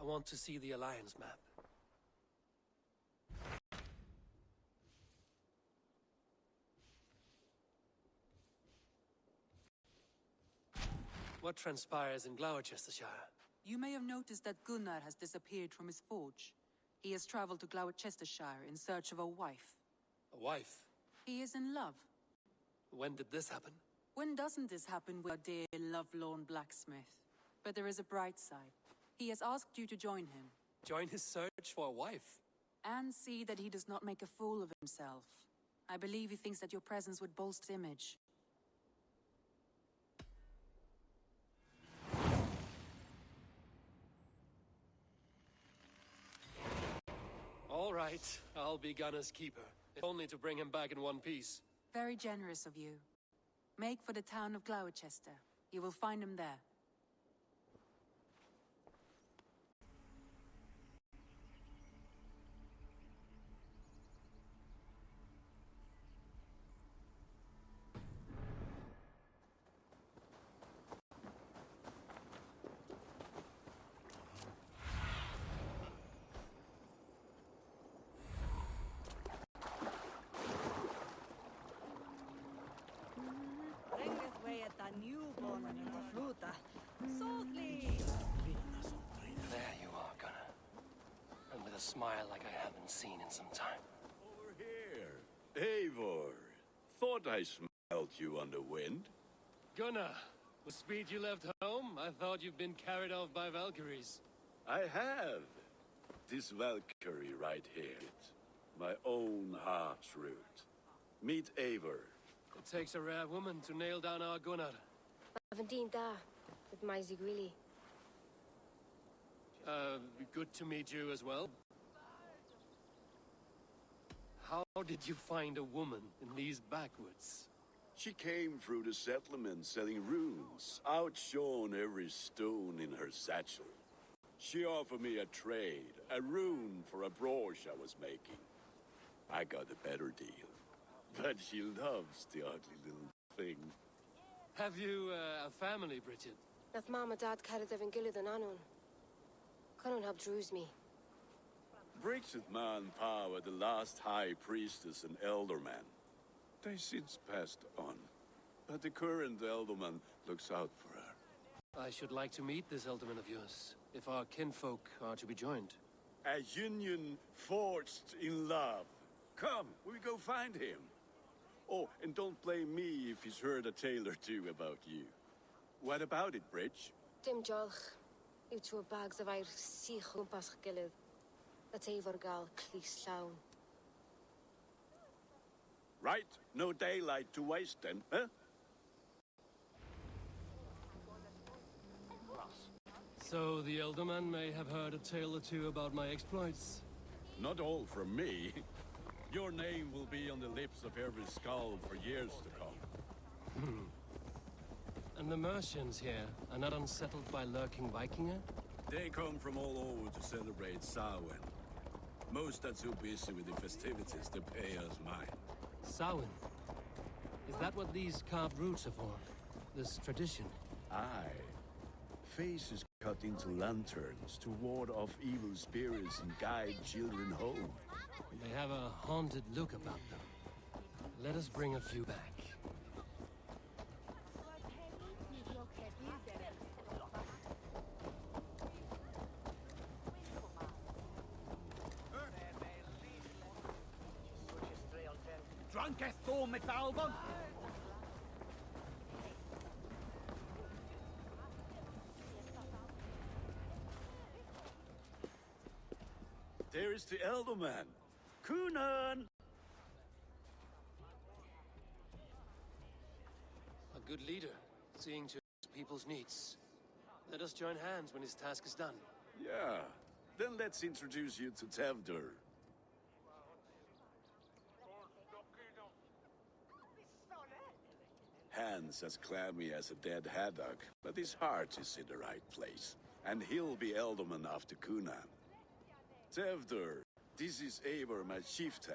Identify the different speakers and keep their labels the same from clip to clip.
Speaker 1: I want to see the Alliance map. What transpires in Glowecestrescire?
Speaker 2: You may have noticed that Gunnar has disappeared from his forge. He has traveled to Glowecestrescire in search of a wife.
Speaker 1: A wife?
Speaker 2: He is in love.
Speaker 1: When did this happen?
Speaker 2: When doesn't this happen with our dear, lovelorn blacksmith? But there is a bright side. He has asked you to join him.
Speaker 1: Join his search for a wife?
Speaker 2: And see that he does not make a fool of himself. I believe he thinks that your presence would bolster his image.
Speaker 1: All right, I'll be Gunnar's keeper. If only to bring him back in one piece.
Speaker 2: Very generous of you. Make for the town of Glowecestre. You will find him there.
Speaker 1: There you are, Gunnar. And with a smile like I haven't seen in some time.
Speaker 3: Over here. Eivor. Thought I smelled you on the wind.
Speaker 1: Gunnar, with speed you left home, I thought you'd been carried off by Valkyries.
Speaker 3: I have. This Valkyrie right here. My own heart's root. Meet Eivor.
Speaker 1: It takes a rare woman to nail down our Gunnar.
Speaker 4: Aventine da, with my Zigwili.
Speaker 1: Good to meet you as well. How did you find a woman in these backwoods?
Speaker 3: She came through the settlement selling runes, outshone every stone in her satchel. She offered me a trade, a rune for a brooch I was making. I got a better deal, but she loves the ugly little thing.
Speaker 1: Have you a family, Briton?
Speaker 4: Nath Mama Dad carried Evan Gillid and Anun. Couldn't help Druze me.
Speaker 3: Brixit Man Pa were the last high priestess and elderman. They since passed on, but the current elderman looks out for her.
Speaker 1: I should like to meet this elderman of yours, if our kinfolk are to be joined.
Speaker 3: A union forged in love. Come, we go find him. Oh, and don't blame me if he's heard a tale or two about you. What about it, Bridge?
Speaker 4: Dim Jolch. You two bags of air sich umpas Gillid. That's Eivor Gal Cleese Llawn.
Speaker 3: Right, no daylight to waste then, huh?
Speaker 1: So the elderman may have heard a tale or two about my exploits.
Speaker 3: Not all from me. Your name will be on the lips of every skull for years to come.
Speaker 1: And the Mercians here are not unsettled by lurking Vikinger?
Speaker 3: They come from all over to celebrate Samhain. Most are too busy with the festivities to pay us mind.
Speaker 1: Samhain? Is that what these carved roots are for? This tradition?
Speaker 3: Aye. Faces cut into lanterns to ward off evil spirits and guide children home.
Speaker 1: They have a haunted look about them. Let us bring a few back.
Speaker 5: Drunkest Thorn mit Albon!
Speaker 3: There is the Elderman. Kunan!
Speaker 1: A good leader, seeing to his people's needs. Let us join hands when his task is done.
Speaker 3: Yeah. Then let's introduce you to Tewdwr. Hands as clammy as a dead haddock, but his heart is in the right place. And he'll be Elderman after Kunan. Tewdwr, this is Eivor, my chieftain.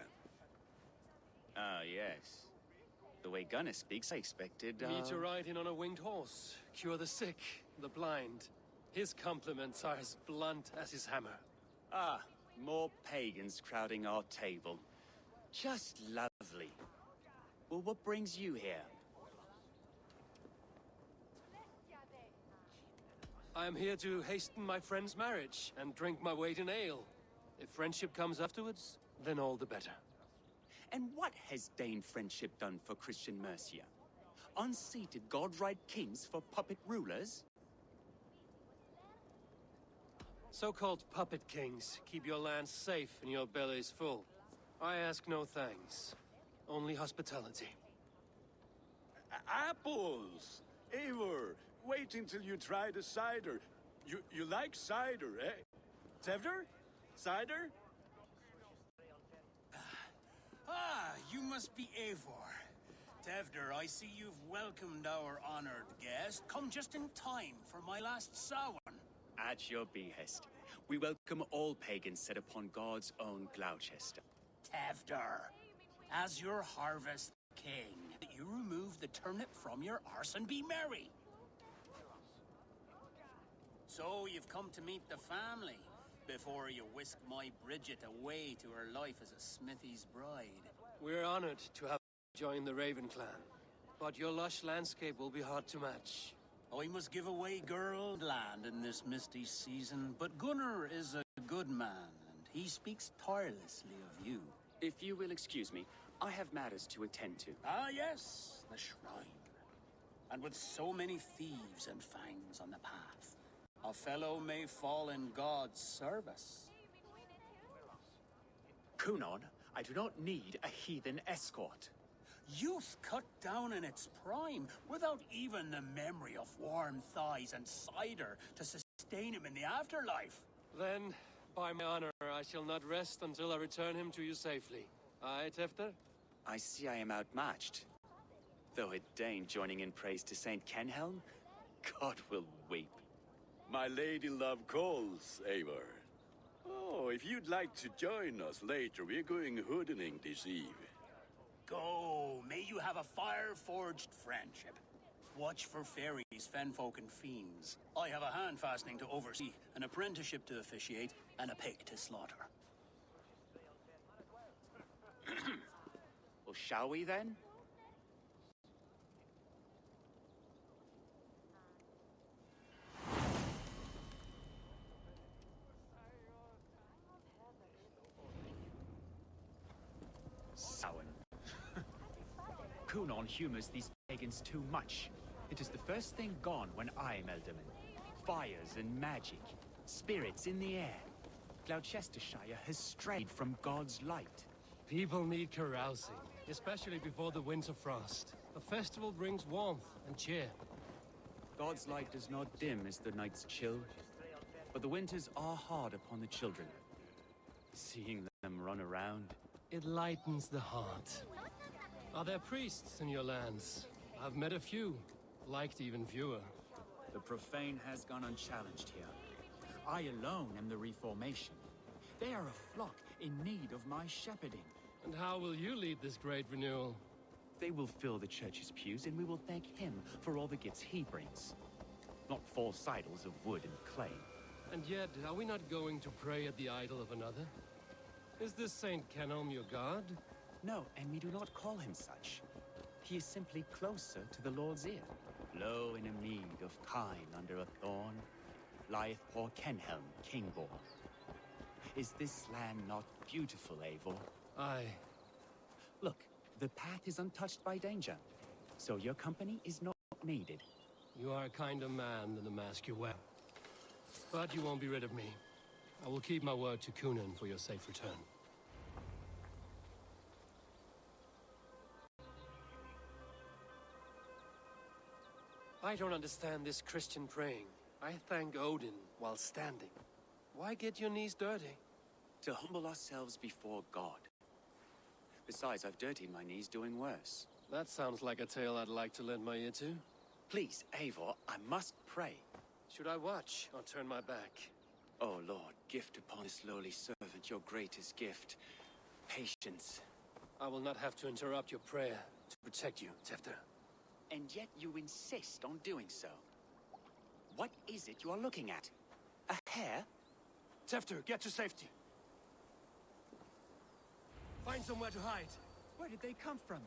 Speaker 6: Ah, yes. The way Gunnar speaks, I expected,
Speaker 1: Me to ride in on a winged horse, cure the sick, the blind. His compliments are as blunt as his hammer.
Speaker 6: Ah, more pagans crowding our table. Just lovely. Well, what brings you here?
Speaker 1: I am here to hasten my friend's marriage and drink my weight in ale. If friendship comes afterwards, then all the better.
Speaker 6: And what has Dane friendship done for Christian Mercia? Unseated godright kings for puppet rulers?
Speaker 1: So-called puppet kings keep your lands safe and your bellies full. I ask no thanks, only hospitality.
Speaker 3: Apples! Eivor, wait until you try the cider. You like cider, eh? Tewdwr? Cider?
Speaker 7: Ah, you must be Eivor. Tewdwr, I see you've welcomed our honored guest. Come just in time for my last Samhain.
Speaker 6: At your behest. We welcome all pagans set upon God's own Glowecestre.
Speaker 7: Tewdwr, as your harvest king, you remove the turnip from your arse and be merry. So you've come to meet the family before you whisk my Bridget away to her life as a smithy's bride.
Speaker 1: We're honored to have joined the Raven clan, but your lush landscape will be hard to match.
Speaker 7: I must give away girl land in this misty season, but Gunnar is a good man, and he speaks tirelessly of you.
Speaker 6: If you will excuse me, I have matters to attend to.
Speaker 7: Ah, yes, the shrine. And with so many thieves and fangs on the path, a fellow may fall in God's service.
Speaker 6: Kunon, I do not need a heathen escort.
Speaker 7: Youth cut down in its prime, without even the memory of warm thighs and cider to sustain him in the afterlife.
Speaker 1: Then, by my honor, I shall not rest until I return him to you safely. Aye, Tewdwr?
Speaker 6: I see I am outmatched. Though a Dane joining in praise to Saint Kenhelm, God will weep.
Speaker 3: My lady love calls, Eivor. Oh, if you'd like to join us later, we're going hoodening this eve.
Speaker 7: Go, may you have a fire-forged friendship. Watch for fairies, fenfolk, and fiends. I have a hand fastening to oversee, an apprenticeship to officiate, and a pig to slaughter.
Speaker 6: Well, shall we then? Samhain. Kunon humors these pagans too much. It is the first thing gone when I am Elderman. Fires and magic, spirits in the air. Glowecestreshire has strayed from God's light.
Speaker 1: People need carousing, especially before the winter frost. A festival brings warmth and cheer.
Speaker 6: God's light does not dim as the nights chill, but the winters are hard upon the children. Seeing them run around,
Speaker 1: It lightens the heart. Are there priests in your lands? I've met a few, liked even fewer.
Speaker 6: the profane has gone unchallenged here. I alone am the reformation. They are a flock in need of my shepherding.
Speaker 1: And how will you lead this great renewal?
Speaker 6: They will fill the church's pews, and we will thank him for all the gifts he brings. Not false idols of wood and clay.
Speaker 1: And yet, are we not going to pray at the idol of another? Is this Saint Kenhelm your god?
Speaker 6: No, and we do not call him such. He is simply closer to the Lord's ear. Low in a mead of kine under a thorn, lieth poor Kenhelm, king-born. Is this land not beautiful, Eivor?
Speaker 1: Aye.
Speaker 6: Look, the path is untouched by danger, so your company is not needed.
Speaker 1: You are a kinder man than the mask you wear. But you won't be rid of me. I will keep my word to Kunan for your safe return. I don't understand this Christian praying. I thank Odin while standing. Why get your knees dirty?
Speaker 6: To humble ourselves before God. Besides, I've dirtied my knees doing worse.
Speaker 1: That sounds like a tale I'd like to lend my ear to.
Speaker 6: Please, Eivor, I must pray.
Speaker 1: Should I watch or turn my back?
Speaker 6: Oh Lord, gift upon this lowly servant your greatest gift. Patience.
Speaker 1: I will not have to interrupt your prayer to protect you, Tewdwr.
Speaker 6: And yet you insist on doing so. What is it you are looking at? A hare?
Speaker 1: Tewdwr, get to safety. Find somewhere to hide.
Speaker 6: Where did they come from?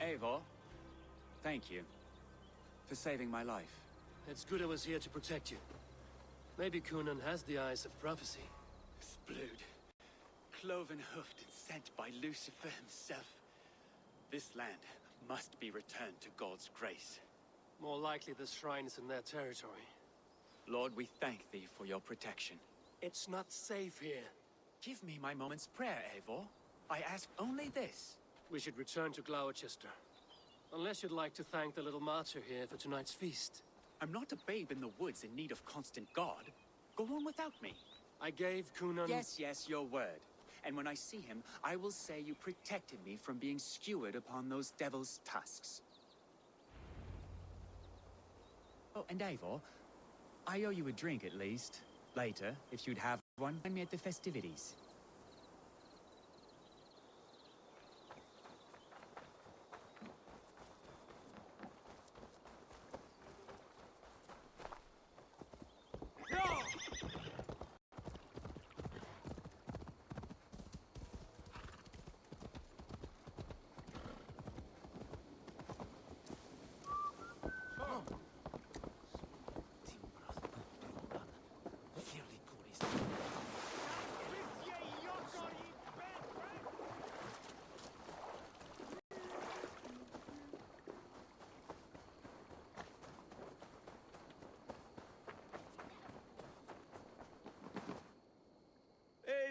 Speaker 6: Eivor, thank you for saving my life.
Speaker 1: It's good I was here to protect you. Maybe Gunnar has the eyes of prophecy.
Speaker 6: Blood, cloven-hoofed and sent by Lucifer himself. This land must be returned to God's grace.
Speaker 1: More likely the shrine is in their territory.
Speaker 6: Lord, we thank thee for your protection.
Speaker 1: It's not safe here.
Speaker 6: Give me my moment's prayer, Eivor. I ask only this.
Speaker 1: We should return to Glowecestre. Unless you'd like to thank the little martyr here for tonight's feast.
Speaker 6: I'm not a babe in the woods in need of constant guard. Go on without me.
Speaker 1: I gave Gunnar...
Speaker 6: Yes, your word. And when I see him, I will say you protected me from being skewered upon those devil's tusks. Oh, and Eivor, I owe you a drink at least. Later, if you'd have one, find me at the festivities.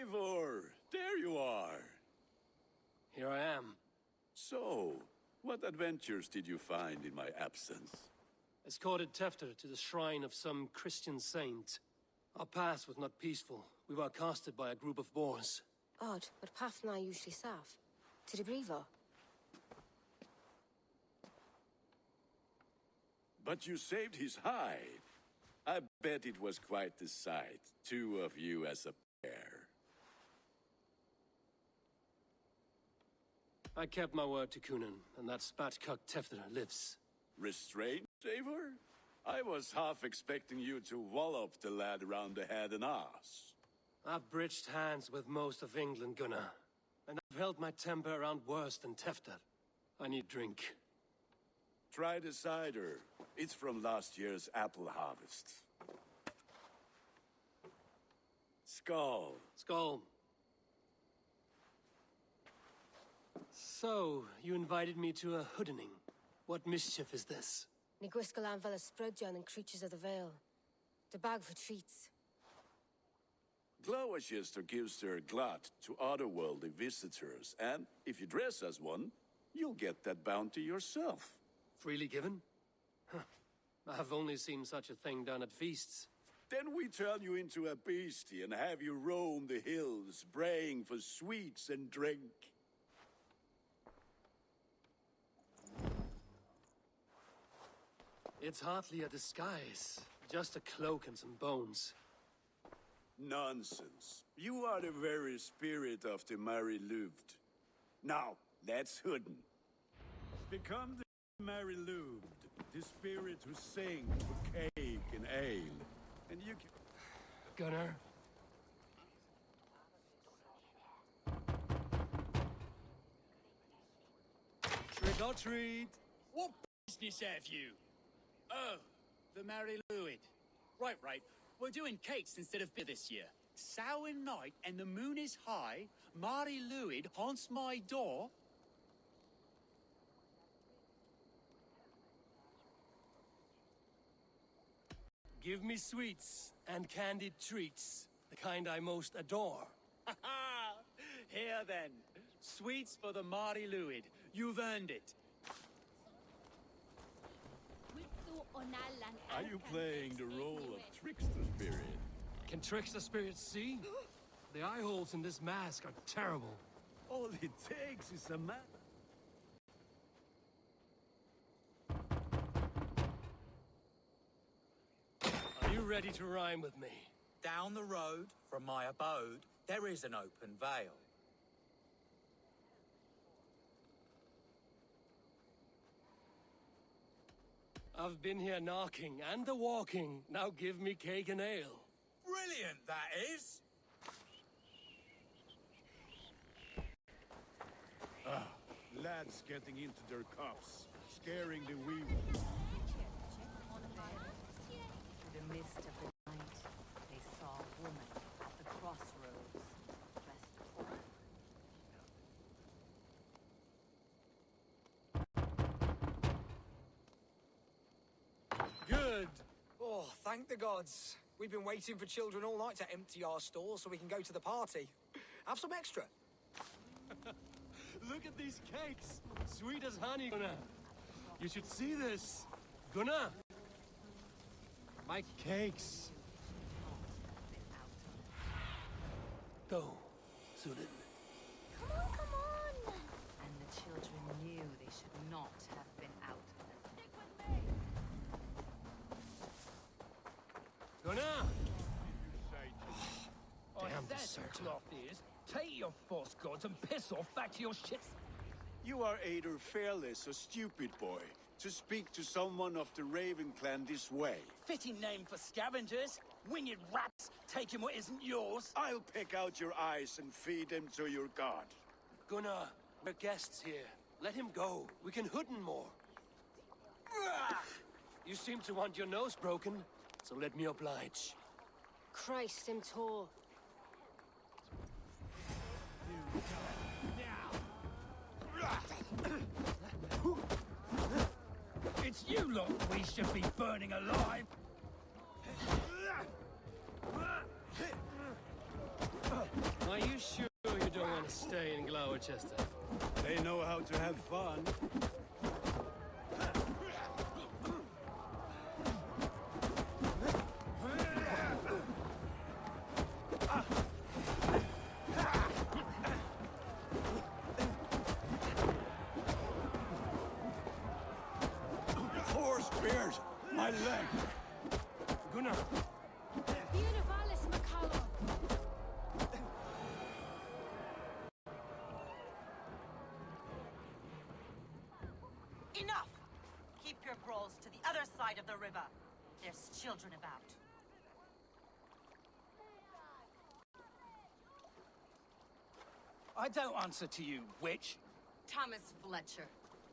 Speaker 3: Eivor, there you are.
Speaker 1: Here I am.
Speaker 3: So, what adventures did you find in my absence?
Speaker 1: Escorted Tewdwr to the shrine of some Christian saint. Our path was not peaceful. We were accosted by a group of boars.
Speaker 4: Odd, but path na usually safe. To the brievo.
Speaker 3: But you saved his hide. I bet it was quite the sight. Two of you as a pair.
Speaker 1: I kept my word to Gunnar, and that spat-cock Tewdwr lives.
Speaker 3: Restrained, Eivor? I was half expecting you to wallop the lad around the head and ass.
Speaker 1: I've bridged hands with most of England, Gunnar. And I've held my temper around worse than Tewdwr. I need drink.
Speaker 3: Try the cider. It's from last year's apple harvest. Skull.
Speaker 1: Skull. So, you invited me to a hoodening. What mischief is this?
Speaker 4: Ni gwisgo lan fel ysbrydion and creatures of the Vale. The bag for treats.
Speaker 3: Glowecestre gives their glut to otherworldly visitors, and if you dress as one, you'll get that bounty yourself.
Speaker 1: Freely given? Huh. I've only seen such a thing done at feasts.
Speaker 3: Then we turn you into a beastie and have you roam the hills, braying for sweets and drink.
Speaker 1: It's hardly a disguise. Just a cloak and some bones.
Speaker 3: Nonsense. You are the very spirit of the Mari Lwyd. Now, let's hooden. Become the Mari Lwyd, the spirit who sings for cake and ale. And you can...
Speaker 1: Gunnar? Trick or treat!
Speaker 7: What business have you? Oh, the Mari Lwyd. Right. We're doing cakes instead of beer this year. Samhain night and the moon is high. Mari Lwyd haunts my door.
Speaker 1: Give me sweets and candied treats. The kind I most adore.
Speaker 7: Ha ha! Here then. Sweets for the Mari Lwyd. You've earned it.
Speaker 3: Are you playing the role of trickster spirit?
Speaker 1: Can trickster spirits see? The eye holes in this mask are terrible.
Speaker 3: All it takes is a man.
Speaker 1: Are you ready to rhyme with me?
Speaker 8: Down the road from my abode, there is an open vale.
Speaker 1: I've been here knocking and the walking. Now give me cake and ale.
Speaker 8: Brilliant, that is!
Speaker 3: Lads getting into their cups, scaring the wee ones.
Speaker 9: Through the mist of the night, they saw a woman at the crossroads, dressed poor.
Speaker 1: Good.
Speaker 5: Oh, thank the gods. We've been waiting for children all night to empty our stalls so we can go to the party. Have some extra.
Speaker 1: Look at these cakes. Sweet as honey, Gunnar. You should see this. Gunnar. My cakes. Go, Sudan.
Speaker 4: Come on, come on!
Speaker 9: And the children knew they should not have been out.
Speaker 1: Gunnar!
Speaker 5: Damn
Speaker 1: the circle.
Speaker 5: cloth is. Take your false gods and piss off back to your shit.
Speaker 3: You are either fearless or stupid, boy, to speak to someone of the Raven clan this way.
Speaker 7: Fitting name for scavengers. Winged rats taking what isn't yours.
Speaker 3: I'll pick out your eyes and feed them to your god.
Speaker 1: Gunnar, we're guests here. Let him go. We can hood him more. You seem to want your nose broken, so let me oblige.
Speaker 4: Christ, him tall.
Speaker 5: It's you lot we should be burning alive.
Speaker 1: Are you sure you don't want to stay in Glowecestre?
Speaker 3: They know how to have fun. Horse bears my leg.
Speaker 1: Gunnar!
Speaker 4: Univalis Macallum.
Speaker 9: Enough! Keep your brawls to the other side of the river. There's children about.
Speaker 5: I don't answer to you, witch.
Speaker 9: Thomas Fletcher,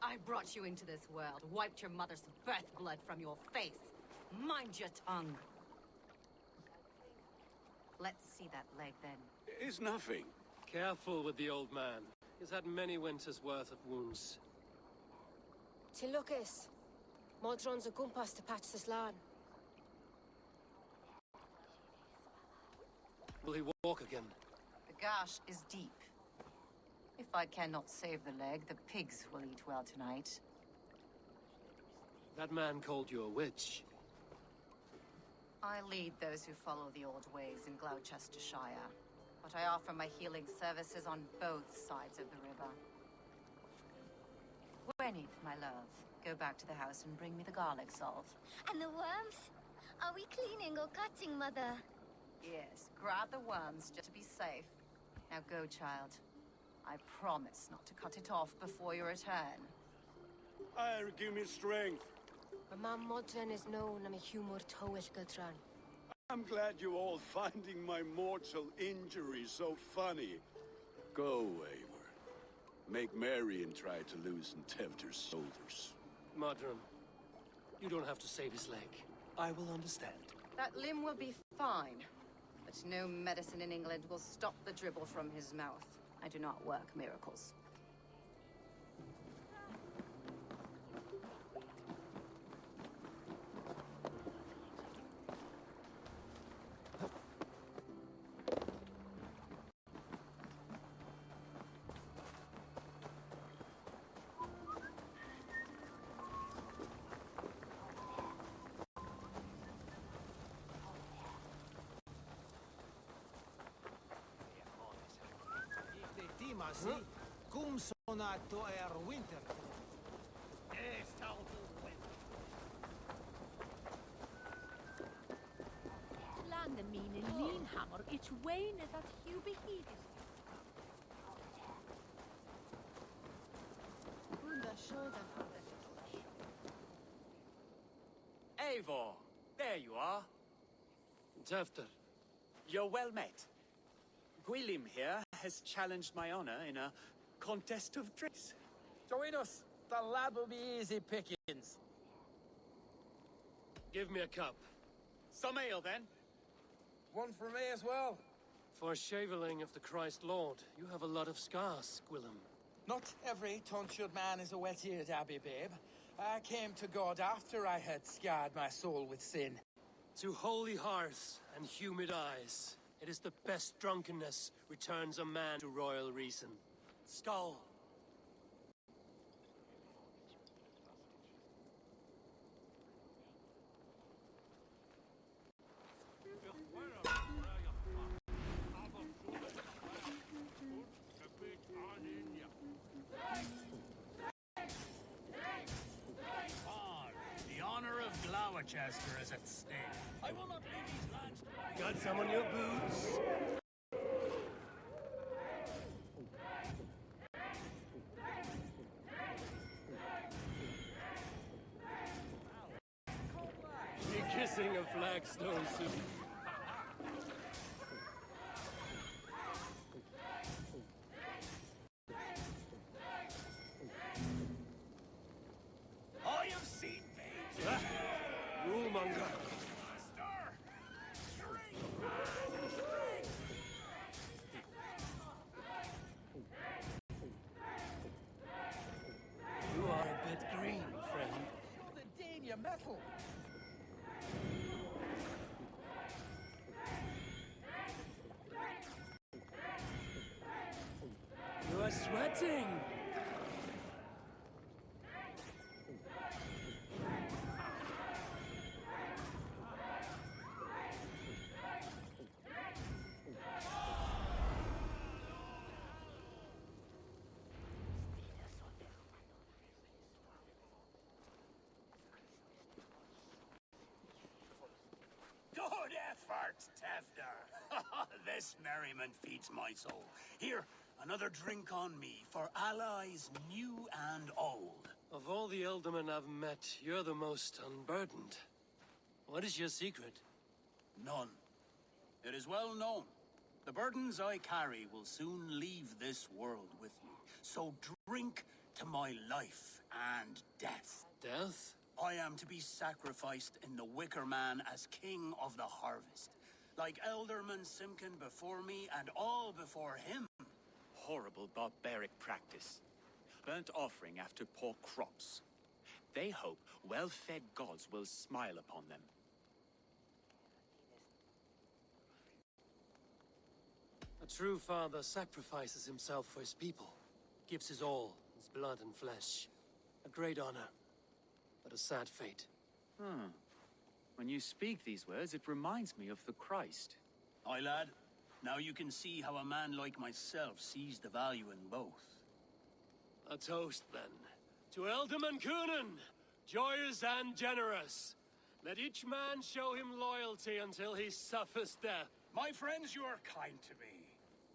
Speaker 9: I brought you into this world, wiped your mother's birth blood from your face. Mind your tongue. Let's see that leg, then.
Speaker 3: It's nothing.
Speaker 1: Careful with the old man. He's had many winters' worth of wounds.
Speaker 4: Tilukis. Modron's a gumpas to patch this land.
Speaker 1: Will he walk again?
Speaker 9: The gash is deep. If I cannot save the leg, the pigs will eat well tonight.
Speaker 1: That man called you a witch.
Speaker 9: I lead those who follow the old ways in Glowecestreshire, but I offer my healing services on both sides of the river. Gwenith, my love, go back to the house and bring me the garlic salt.
Speaker 4: And the worms? Are we cleaning or cutting, Mother?
Speaker 9: Yes, grab the worms just to be safe. Now go, child. I promise not to cut it off before your return.
Speaker 3: Give me strength.
Speaker 4: My mom Modron is known I'm a humor towish Gudran.
Speaker 3: I'm glad you all finding my mortal injury so funny. Go, Eivor. Make Marion try to loosen Tewdwr's shoulders.
Speaker 1: Modron, you don't have to save his leg. I will understand.
Speaker 9: That limb will be fine, but no medicine in England will stop the dribble from his mouth. I do not work miracles.
Speaker 5: see. Cum sona to winter.
Speaker 10: Land the mean and lean hammer, it's Wayne that you be heeded.
Speaker 6: Eivor, there you are.
Speaker 1: Tewdwr.
Speaker 6: You're well met. Gwilym here has challenged my honor in a contest of tricks.
Speaker 8: Join us. The lad will be easy pickings.
Speaker 1: Give me a cup.
Speaker 6: Some ale, then.
Speaker 8: One for me as well.
Speaker 1: For shaveling of the Christ Lord, you have a lot of scars, Gwilym.
Speaker 8: Not every tonsured man is a wet-eared abbey, babe. I came to God after I had scarred my soul with sin.
Speaker 1: To holy hearths and humid eyes, it is the best drunkenness returns a man to royal reason. Skull.
Speaker 7: The honor of Glowecestre is at stake. I will not leave these lands.
Speaker 1: Got some on your boots? Be kissing a flagstone soon.
Speaker 7: I have seen babes.
Speaker 1: Rulemonger.
Speaker 7: Stir! Drink!
Speaker 1: You are a bit green, friend.
Speaker 8: The Dania metal.
Speaker 1: You are sweating.
Speaker 7: Good effort, Tewdwr. This merriment feeds my soul. Here, another drink on me for allies new and old.
Speaker 1: Of all the ealdormen I've met, you're the most unburdened. What is your secret?
Speaker 7: None. It is well known. The burdens I carry will soon leave this world with me. So drink to my life and death.
Speaker 1: Death?
Speaker 7: I am to be sacrificed in the Wicker Man as king of the harvest. Like Elderman Simkin before me and all before him.
Speaker 6: Horrible barbaric practice. Burnt offering after poor crops. They hope well-fed gods will smile upon them.
Speaker 1: A true father sacrifices himself for his people. Gives his all, his blood and flesh. A great honor, but a sad fate.
Speaker 6: When you speak these words, it reminds me of the Christ.
Speaker 7: Aye, lad. Now you can see how a man like myself sees the value in both.
Speaker 1: A toast, then. To Ealdorman Coonan, joyous and generous. Let each man show him loyalty until he suffers death.
Speaker 7: My friends, you are kind to me.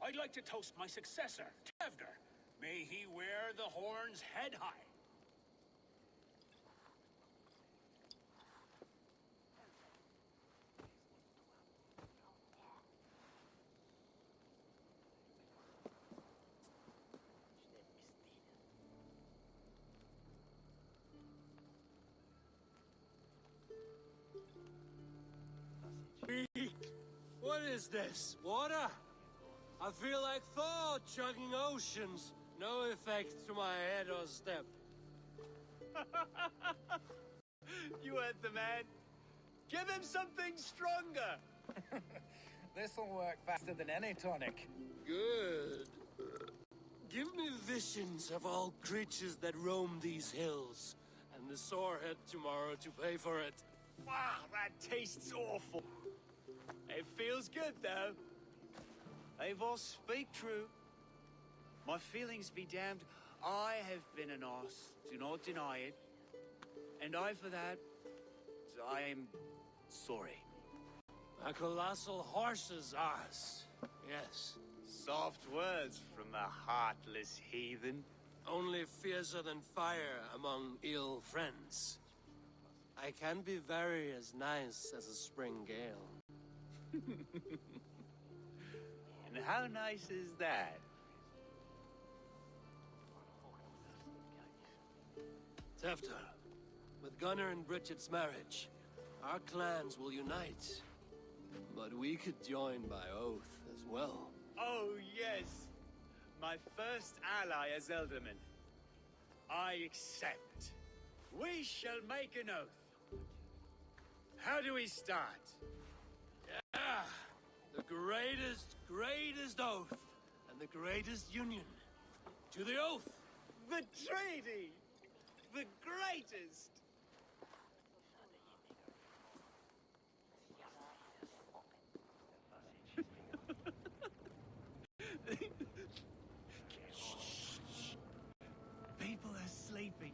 Speaker 7: I'd like to toast my successor, Tewdwr. May he wear the horns head high.
Speaker 1: What is this? Water? I feel like Thor chugging oceans. No effect to my head or step.
Speaker 6: You heard the man. Give him something stronger.
Speaker 8: This'll work faster than any tonic.
Speaker 1: Good. Give me visions of all creatures that roam these hills, and the sorehead tomorrow to pay for it.
Speaker 6: Wow, that tastes awful. It feels good, though. Eivor, speak true. My feelings be damned. I have been an arse, do not deny it. And I for that, I am sorry.
Speaker 1: A colossal horse's arse. Yes.
Speaker 6: Soft words from a heartless heathen.
Speaker 1: Only fiercer than fire among ill friends. I can be very as nice as a spring gale.
Speaker 6: And how nice is that?
Speaker 1: Tewdwr, with Gunnar and Bridget's marriage, our clans will unite. But we could join by oath as well.
Speaker 6: Oh, yes. My first ally as Elderman. I accept. We shall make an oath. How do we start?
Speaker 1: Yeah! The greatest oath, and the greatest union. To the oath!
Speaker 6: The treaty! The greatest! People are sleeping.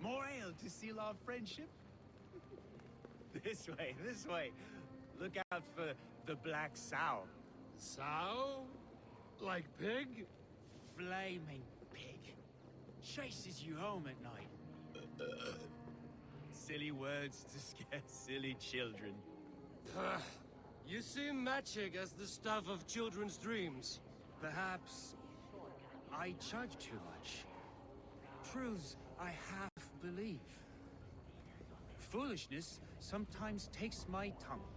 Speaker 6: More ale to seal our friendship? This way. Look out for the black sow.
Speaker 1: Sow? Like pig?
Speaker 6: Flaming pig. Chases you home at night. Silly words to scare silly children.
Speaker 1: You see magic as the stuff of children's dreams.
Speaker 6: Perhaps I judge too much. Truths I half believe. Foolishness sometimes takes my tongue.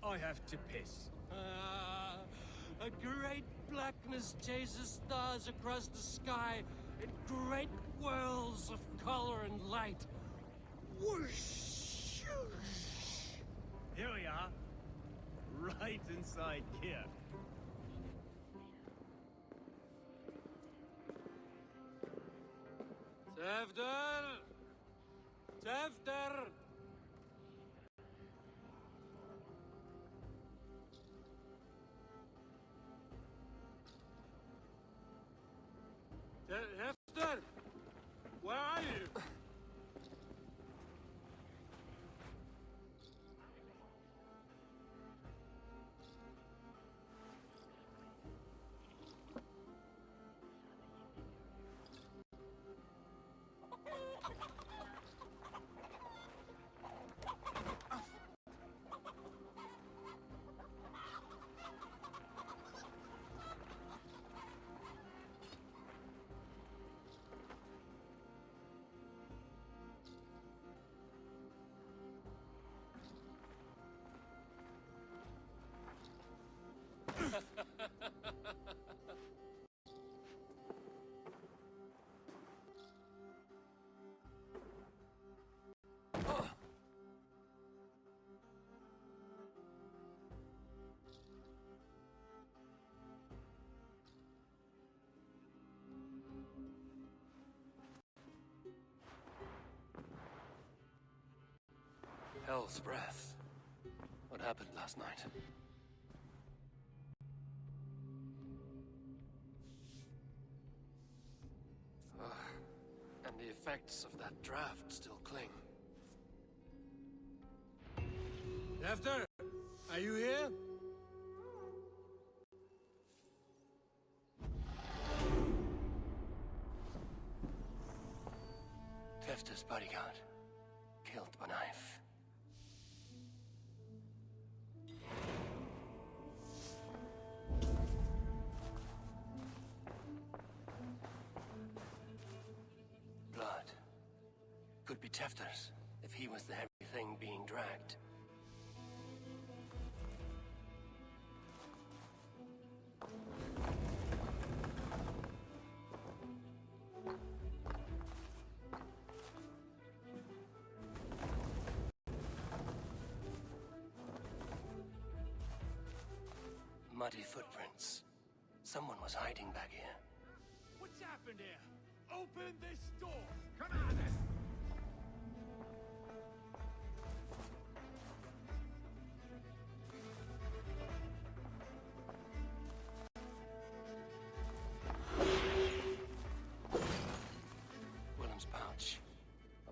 Speaker 6: I have to piss.
Speaker 1: A great blackness chases stars across the sky in great whirls of color and light. Whoosh!
Speaker 6: Here we are. Right inside here.
Speaker 1: Tewdwr! Tewdwr! Tewdwr! Where are you? Hell's breath. What happened last night? And the effects of that draft still cling. Tewdwr, are you here? Tewdwr's bodyguard, killed by knife. Blood. Could be Tewdwr's, if he was the heavy thing being dragged. Muddy footprints. Someone was hiding back here.
Speaker 6: What's happened here? Open this door! Come on, then!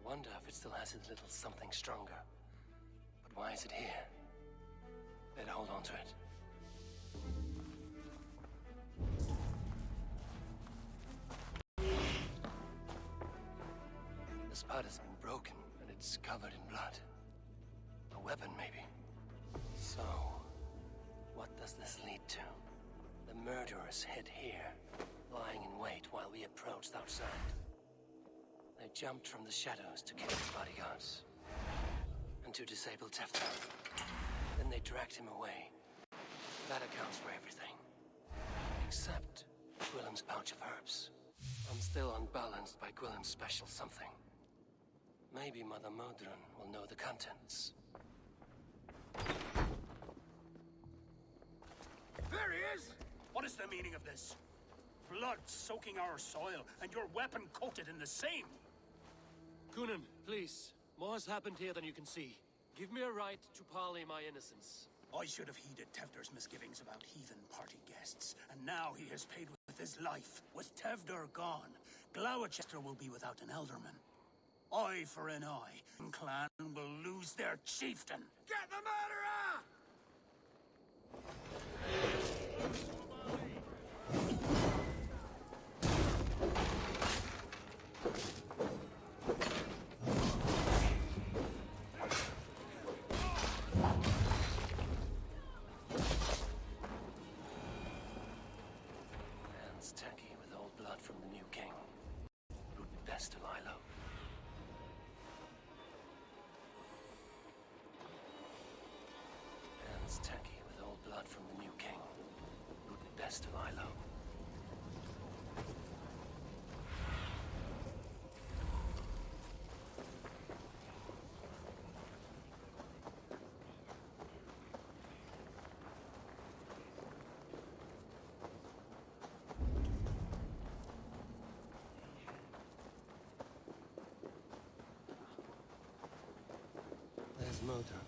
Speaker 1: wonder if it still has its little something stronger. But why is it here? Better hold on to it. The spud has been broken, and it's covered in blood. A weapon, maybe. So, what does this lead to? The murderers hid here, lying in wait while we approached outside. They jumped from the shadows to kill the bodyguards, and to disable Tewdwr. Then they dragged him away. That accounts for everything. Except Gwilym's pouch of herbs. I'm still unbalanced by Gwilym's special something. Maybe Mother Modron will know the contents.
Speaker 7: There he is! What is the meaning of this? Blood soaking our soil, and your weapon coated in the same!
Speaker 1: Gunnar, please. More has happened here than you can see. Give me a right to parley my innocence.
Speaker 7: I should have heeded Tewdwr's misgivings about heathen party guests, and now he has paid with his life. With Tewdwr gone, Glowecestre will be without an elderman. Eye for an eye, and clan will lose their chieftain. Get the murderer!
Speaker 1: Hands tacky with old blood from the new king. It would be best to lie low. Hands tacky with old blood from the new king. It would be best to lie low. There's Modron.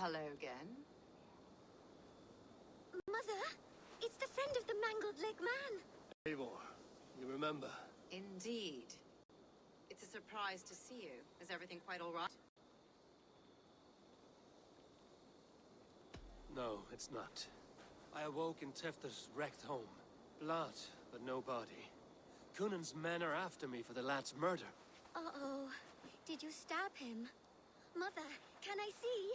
Speaker 9: Hello again.
Speaker 4: Mother, it's the friend of the mangled leg man.
Speaker 1: Eivor, you remember?
Speaker 9: Indeed. It's a surprise to see you. Is everything quite all right?
Speaker 1: No, it's not. I awoke in Tewdwr's wrecked home. Blood, but no body. Cunan's men are after me for the lad's murder.
Speaker 4: Uh-oh. Did you stab him? Mother, can I see?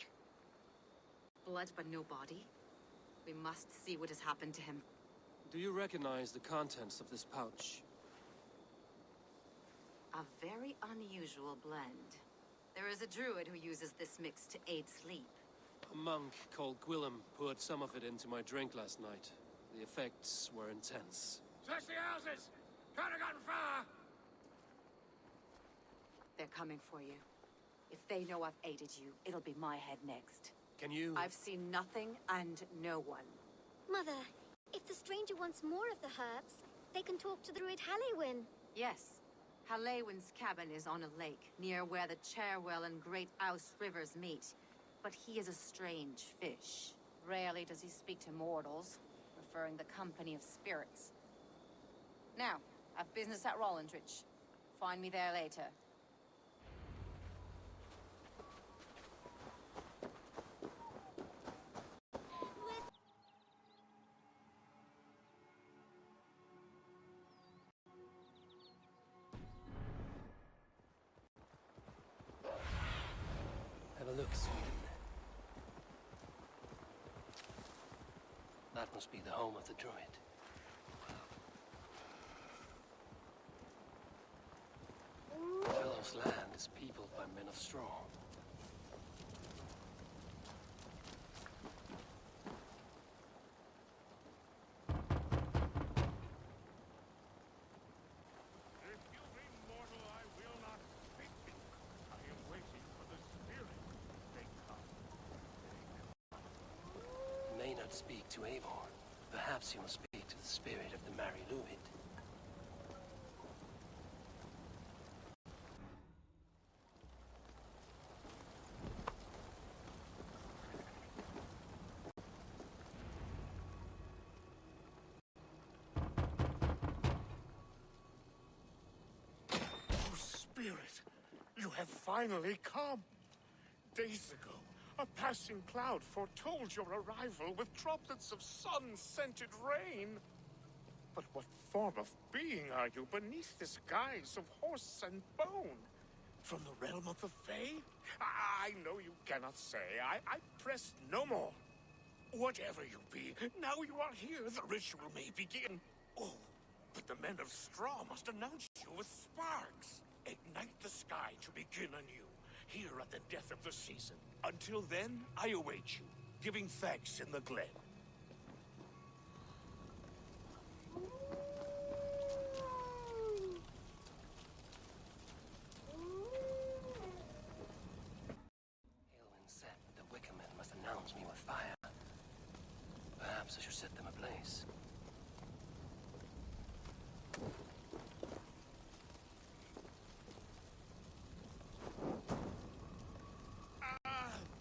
Speaker 9: Blood but no body? We must see what has happened to him.
Speaker 1: Do you recognize the contents of this pouch?
Speaker 9: A very unusual blend. There is a druid who uses this mix to aid sleep.
Speaker 1: A monk called Gwilym poured some of it into my drink last night. The effects were intense.
Speaker 7: Search the houses! Can't have gotten far!
Speaker 9: They're coming for you. If they know I've aided you, it'll be my head next.
Speaker 1: Can you...
Speaker 9: I've seen nothing and no one.
Speaker 4: Mother, if the stranger wants more of the herbs, they can talk to the Druid Halewyn.
Speaker 9: Yes. Halewyn's cabin is on a lake, near where the Cherwell and Great Ouse rivers meet. But he is a strange fish. Rarely does he speak to mortals, preferring the company of spirits. Now, I've business at Rollindrich. Find me there later.
Speaker 1: Have a look, Sweden. That must be the home of the Druid. The fellow's land is peopled by men of straw. Speak to Eivor. Perhaps he will speak to the spirit of the Mari Lwyd.
Speaker 7: Oh, spirit!
Speaker 11: You have finally come. Days ago, a passing cloud foretold your arrival with droplets of sun-scented rain. But what form of being are you beneath this guise of horse and bone? From the realm of the Fae? I know you cannot say. I press no more. Whatever you be, now you are here, the ritual may begin. Oh, but the men of straw must announce you with sparks. Ignite the sky to begin anew, here at the death of the season. Until then, I await you, giving thanks in the glen.
Speaker 1: Halewyn said that the Wicker Men must announce me with fire. Perhaps I should set them ablaze.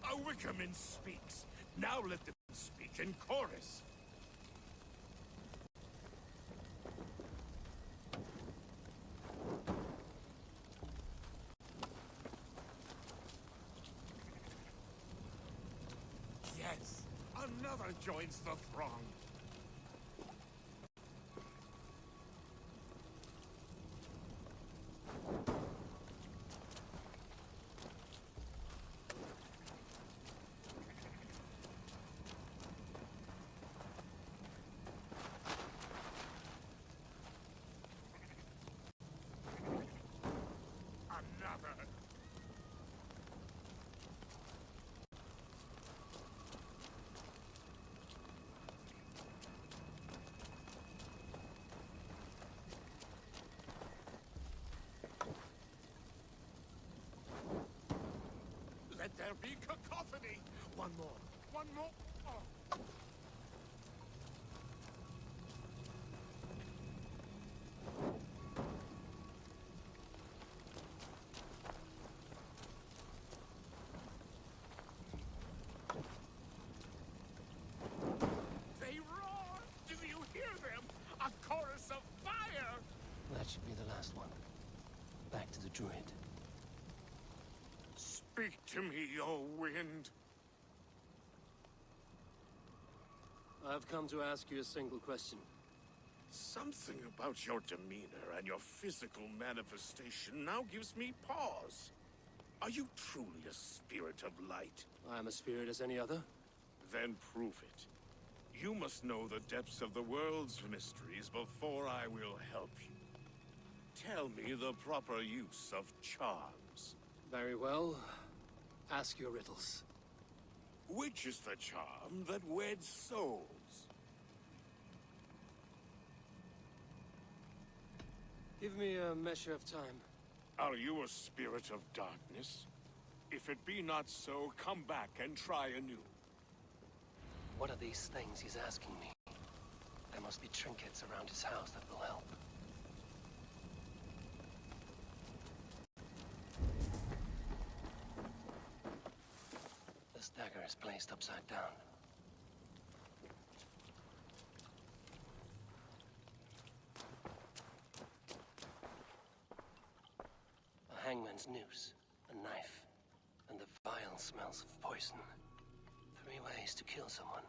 Speaker 11: A Wickerman speaks. Now let them speak in chorus. Yes, another joins the throng. Let there be cacophony! One more! One more! Oh. They roar! Do you hear them? A chorus of fire!
Speaker 1: That should be the last one. Back to the Druid.
Speaker 11: Speak to me, O wind.
Speaker 1: I've come to ask you a single question.
Speaker 11: Something about your demeanor and your physical manifestation now gives me pause. Are you truly a spirit of light?
Speaker 1: I am a spirit as any other.
Speaker 11: Then prove it. You must know the depths of the world's mysteries before I will help you. Tell me the proper use of charms.
Speaker 1: Very well. Ask your riddles.
Speaker 11: Which is the charm that weds souls?
Speaker 1: Give me a measure of time.
Speaker 11: Are you a spirit of darkness? If it be not so, come back and try anew.
Speaker 1: What are these things he's asking me? There must be trinkets around his house that will help. This dagger is placed upside down. A hangman's noose, a knife, and the vile smells of poison. 3 ways to kill someone.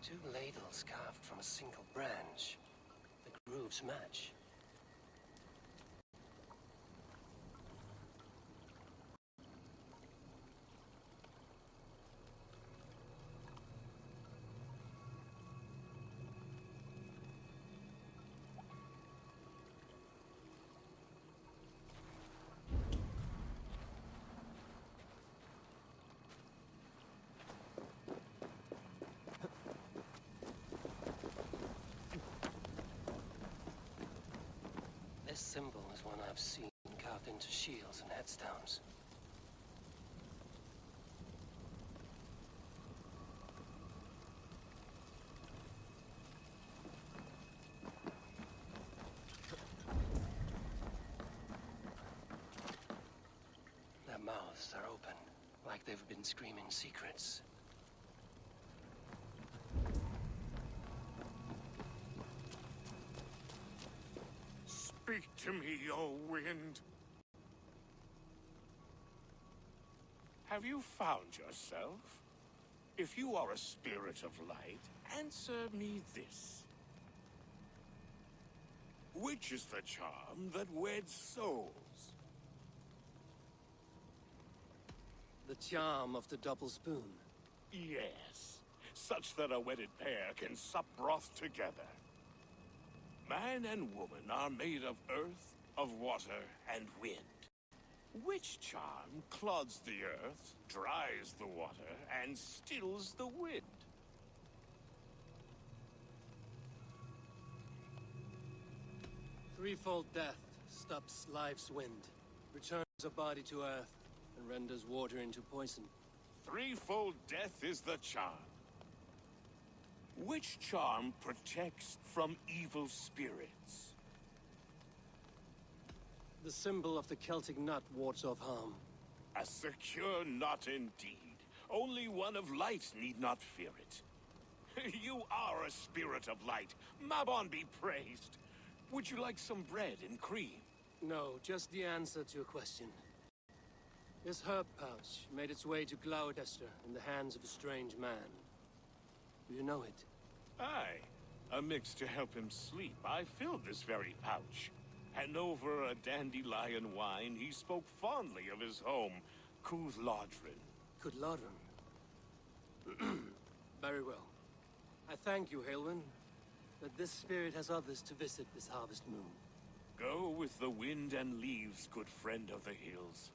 Speaker 1: Two ladles carved from a single branch. The grooves match. This symbol is one I've seen carved into shields and headstones. like they've been screaming secrets.
Speaker 11: Speak to me, O wind. Have you found yourself? If you are a spirit of light, answer me this. Which is the charm that weds souls?
Speaker 1: The charm of the double spoon.
Speaker 11: Yes, such that a wedded pair can sup broth together. Man and woman are made of earth, of water, and wind. Which charm clods the earth, dries the water, and stills the wind?
Speaker 1: Threefold death stops life's wind, returns a body to earth, and renders water into poison.
Speaker 11: Threefold death is the charm. Which charm protects from evil spirits?
Speaker 1: The symbol of the Celtic nut wards off harm.
Speaker 11: A secure knot indeed. Only one of light need not fear it. You are a spirit of light. Mabon be praised. Would you like some bread and cream?
Speaker 1: No, just the answer to a question. This herb pouch made its way to Glowecestre in the hands of a strange man. Do you know it?
Speaker 11: Aye. A mix to help him sleep. I filled this very pouch. And over a dandelion wine, he spoke fondly of his home, Tewdwr.
Speaker 1: Tewdwr. Very well. I thank you, Halewyn, that this spirit has others to visit this harvest moon.
Speaker 11: Go with the wind and leaves, good friend of the hills.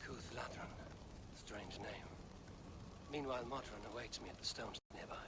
Speaker 1: Tewdwr. Strange name. Meanwhile, Modron awaits me at the stones nearby.